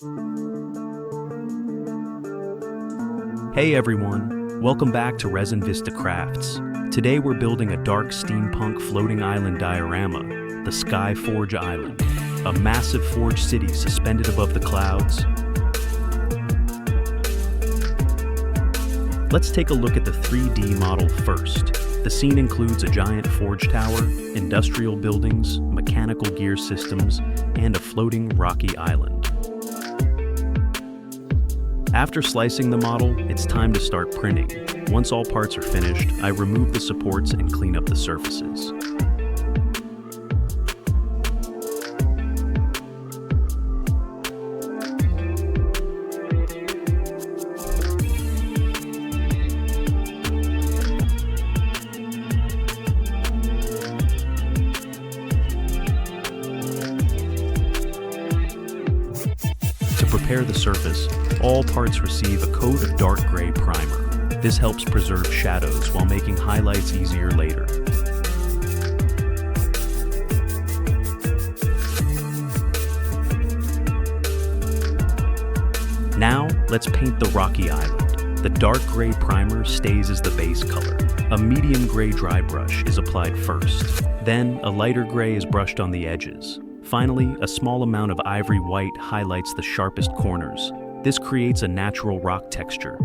Hey everyone, welcome back to Resin Vista Crafts. Today we're building a dark steampunk floating island diorama, the Skyforge Island, a massive forge city suspended above the clouds. Let's take a look at the 3D model first. The scene includes a giant forge tower, industrial buildings, mechanical gear systems, and a floating rocky island. After slicing the model, it's time to start printing. Once all parts are finished, I remove the supports and clean up the surfaces. To prepare the surface, all parts receive a coat of dark gray primer. This helps preserve shadows while making highlights easier later. Now, let's paint the rocky island. The dark gray primer stays as the base color. A medium gray dry brush is applied first. Then, a lighter gray is brushed on the edges. Finally, a small amount of ivory white highlights the sharpest corners. This creates a natural rock texture.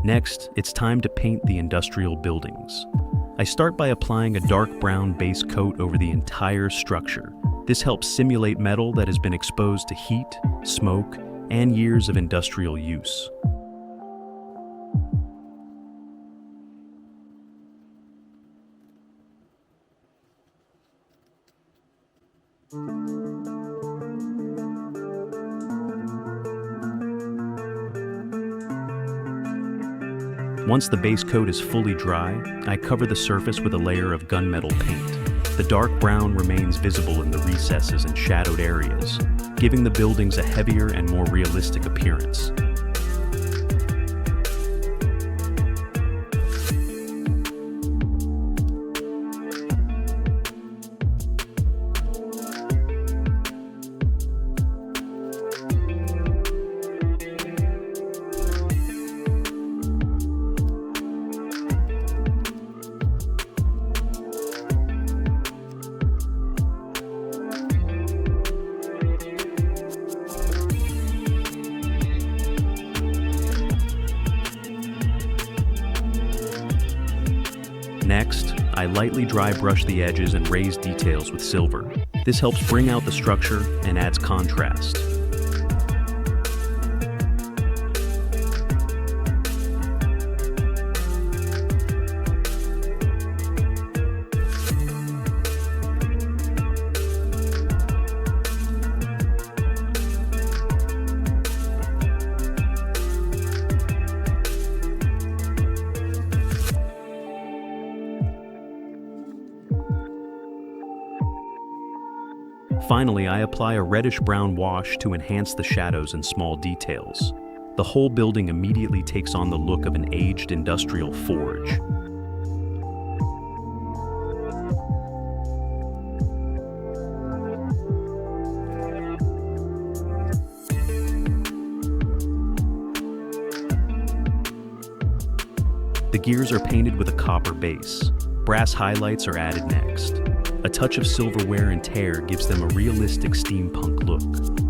Next, it's time to paint the industrial buildings. I start by applying a dark brown base coat over the entire structure. This helps simulate metal that has been exposed to heat, smoke, and years of industrial use. Once the base coat is fully dry, I cover the surface with a layer of gunmetal paint. The dark brown remains visible in the recesses and shadowed areas, giving the buildings a heavier and more realistic appearance. Next, I lightly dry brush the edges and raise details with silver. This helps bring out the structure and adds contrast. Finally, I apply a reddish-brown wash to enhance the shadows and small details. The whole building immediately takes on the look of an aged industrial forge. gears are painted with a copper base. Brass highlights are added next. A touch of silver wear and tear gives them a realistic steampunk look.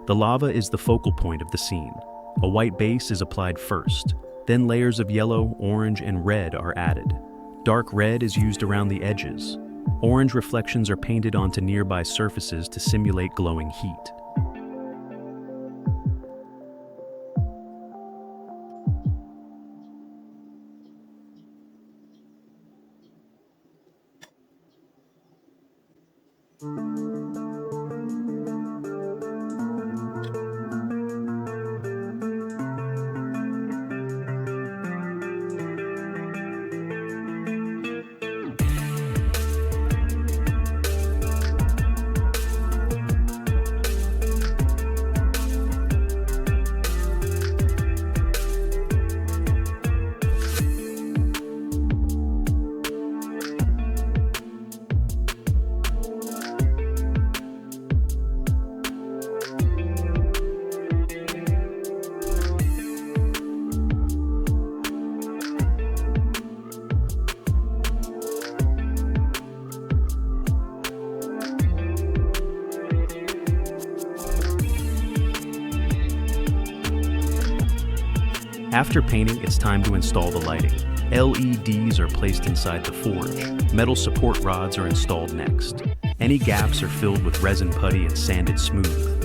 The lava is the focal point of the scene. A white base is applied first, then layers of yellow, orange, and red are added. Dark red is used around the edges. Orange reflections are painted onto nearby surfaces to simulate glowing heat. After painting, it's time to install the lighting. LEDs are placed inside the forge. Metal support rods are installed next. Any gaps are filled with resin putty and sanded smooth.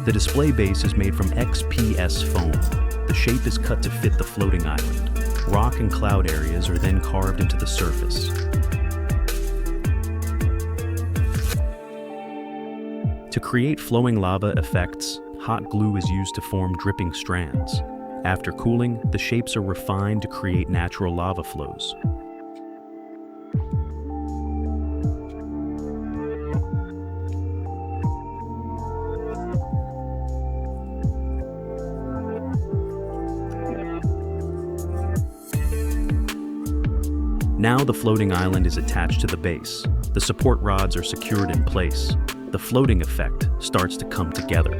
The display base is made from XPS foam. The shape is cut to fit the floating island. Rock and cloud areas are then carved into the surface. To create flowing lava effects, hot glue is used to form dripping strands. After cooling, the shapes are refined to create natural lava flows. Now the floating island is attached to the base. The support rods are secured in place. The floating effect starts to come together.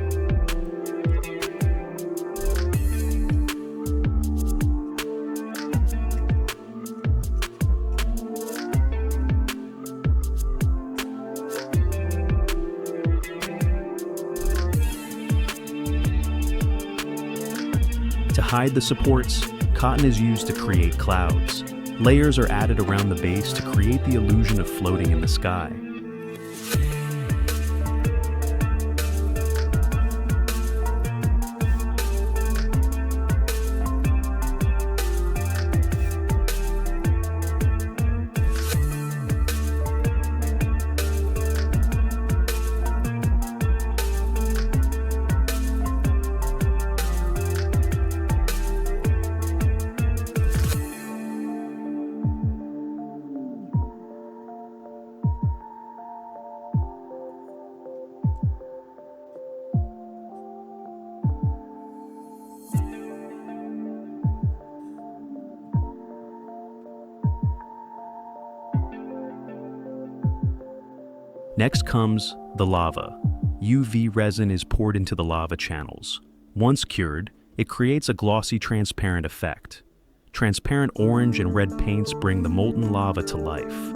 To hide the supports, cotton is used to create clouds. Layers are added around the base to create the illusion of floating in the sky. Next comes the lava. UV resin is poured into the lava channels. Once cured, it creates a glossy transparent effect. Transparent orange and red paints bring the molten lava to life.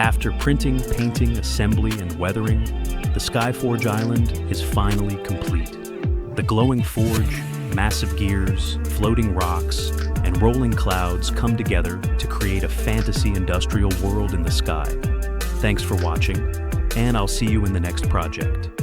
After printing, painting, assembly, and weathering, the Skyforge Island is finally complete. The glowing forge, massive gears, floating rocks, and rolling clouds come together to create a fantasy industrial world in the sky. Thanks for watching, and I'll see you in the next project.